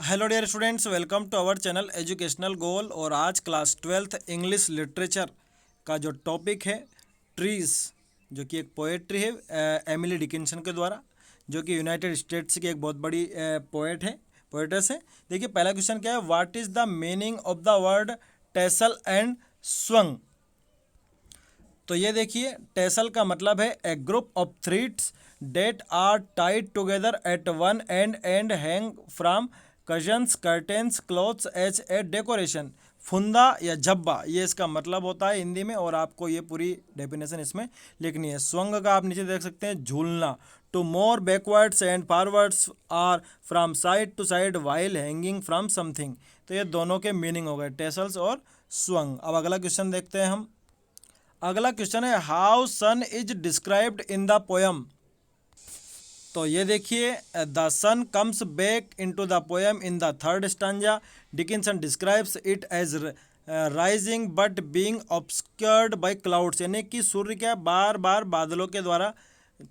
Hello dear students, welcome to our channel educational goal. और आज class 12th English literature का जो topic है ट्रीज, जो कि एक पोएट्री है एमिली डिकिंसन के द्वारा, जो कि यूनाइटेड स्टेट्स की एक बहुत बड़ी पोएटेस है। देखिए पहला क्वेश्चन क्या है, what is the meaning of the word tassel and swung. तो ये देखिए टेसल का मतलब है a group of threads that are tied together at one end hang from cushions curtains cloths as a decoration. फुंदा या झब्बा, ये इसका मतलब होता है हिंदी में, और आपको ये पूरी डेफिनेशन इसमें लिखनी है। स्वंग का आप नीचे देख सकते हैं, झूलना। To more backwards and forwards or from side to side while hanging from something. तो ये दोनों के मीनिंग हो गए, टेसल्स और स्वंग। अब अगला क्वेश्चन देखते हैं हम। अगला क्वेश्चन है, how sun is described in the poem. तो ये देखिए, the sun comes back into the poem in the third stanza. Dickinson describes it as rising but being obscured by clouds, यानी कि सूर्य क्या बार बार बादलों के द्वारा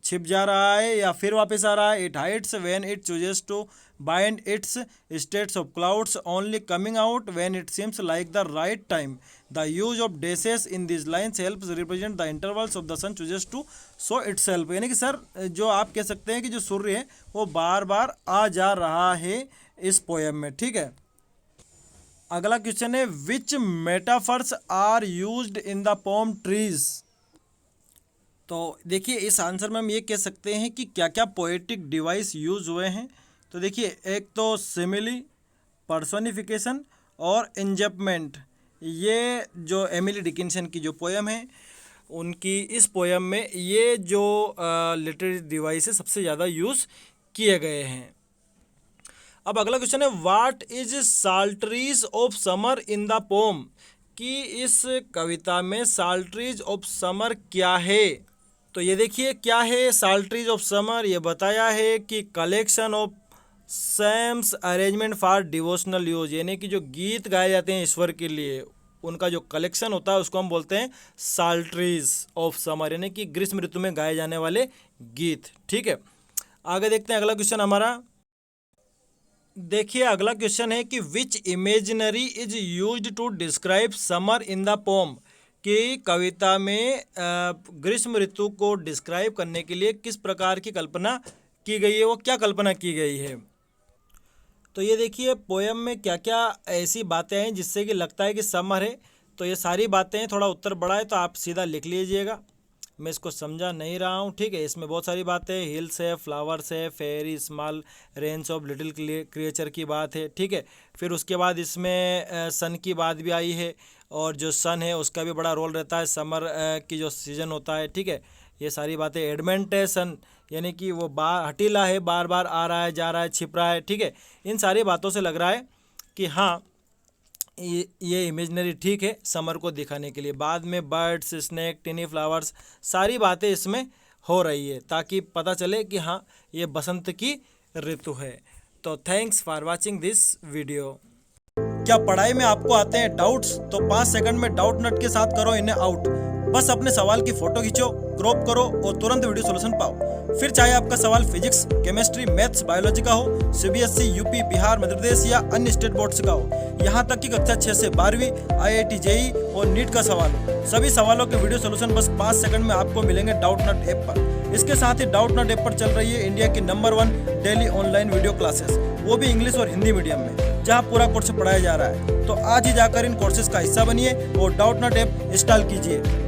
छिप जा रहा है या फिर वापस आ रहा है। It hides when it chooses to bind its states of clouds, only coming out when it seems like the right time. The use of dashes in this lines helps represent the intervals of the sun chooses to show itself. यानी कि sir जो आप कह सकते हैं कि जो सूर्य है वो बार बार आ जा रहा है इस पोएम में, ठीक है। अगला क्वेश्चन है, which metaphors are used in the poem trees. तो देखिए इस आंसर में हम ये कह सकते हैं कि क्या क्या पोएटिक डिवाइस यूज हुए हैं। तो देखिए एक तो सिमिली, पर्सोनिफिकेशन और इंजपमेंट। ये जो एमिली डिकिंसन की जो पोएम है उनकी इस पोएम में ये जो लिटरेरी डिवाइस है सबसे ज़्यादा यूज़ किए गए हैं। अब अगला क्वेश्चन है, what is sultries of summer in the poem. कि इस कविता में साल्ट्रीज ऑफ समर क्या है। तो ये देखिए क्या है साल्ट्रीज ऑफ समर। ये बताया है कि collection of psalms arrangement for devotional use, यानी कि जो गीत गाए जाते हैं ईश्वर के लिए उनका जो कलेक्शन होता है उसको हम बोलते हैं साल्ट्रीज ऑफ समर, यानी कि ग्रीष्म ऋतु में गाए जाने वाले गीत, ठीक है। आगे देखते हैं अगला क्वेश्चन हमारा। देखिए अगला क्वेश्चन है कि which imaginary is used to describe summer in the poem. कि कविता में ग्रीष्म ऋतु को डिस्क्राइब करने के लिए किस प्रकार की कल्पना की गई है, वो क्या कल्पना की गई है। तो ये देखिए पोएम में क्या क्या ऐसी बातें हैं जिससे कि लगता है कि समर है। तो ये सारी बातें हैं, थोड़ा उत्तर बड़ा है तो आप सीधा लिख लीजिएगा, मैं इसको समझा नहीं रहा हूँ, ठीक है। इसमें बहुत सारी बातें, हिल्स है, फ्लावर्स है, fairy, small range of little creature की बात है, ठीक है। फिर उसके बाद इसमें सन की बात भी आई है, और जो सन है उसका भी बड़ा रोल रहता है समर की जो सीज़न होता है, ठीक है। ये सारी बातें, एडमेंट है सन, यानी कि वो हटीला है, बार बार आ रहा है, जा रहा है, छिप रहा है, ठीक है। इन सारी बातों से लग रहा है कि हाँ ये इमेजनरी ठीक है समर को दिखाने के लिए। बाद में बर्ड्स, स्नेक, टिनी फ्लावर्स, सारी बातें इसमें हो रही है ताकि पता चले कि हाँ ये बसंत की ऋतु है। तो thanks for watching this video. क्या पढ़ाई में आपको आते हैं डाउट्स? तो 5 सेकंड में डाउट नट के साथ करो इन्हें आउट। बस अपने सवाल की फोटो खींचो, क्रॉप करो और तुरंत वीडियो सॉल्यूशन पाओ। फिर चाहे आपका सवाल फिजिक्स, केमिस्ट्री, मैथ्स, बायोलॉजी का हो, सीबीएसई, यूपी, बिहार, मध्य प्रदेश या अन्य स्टेट बोर्ड का हो, यहाँ तक कि कक्षा 6 से 12वीं, IIT, JEE और नीट का सवाल हो, सभी सवालों के वीडियो सॉल्यूशन बस 5 सेकंड में आपको मिलेंगे डाउट नट ऐप पर। इसके साथ ही डाउट नट ऐप पर चल रही है इंडिया की number 1 daily online video classes, वो भी इंग्लिश और हिंदी मीडियम में, जहाँ पूरा कोर्स पढ़ाया जा रहा है। तो आज ही जाकर इन कोर्सेज का हिस्सा बनिए और डाउट नट ऐप इंस्टॉल कीजिए।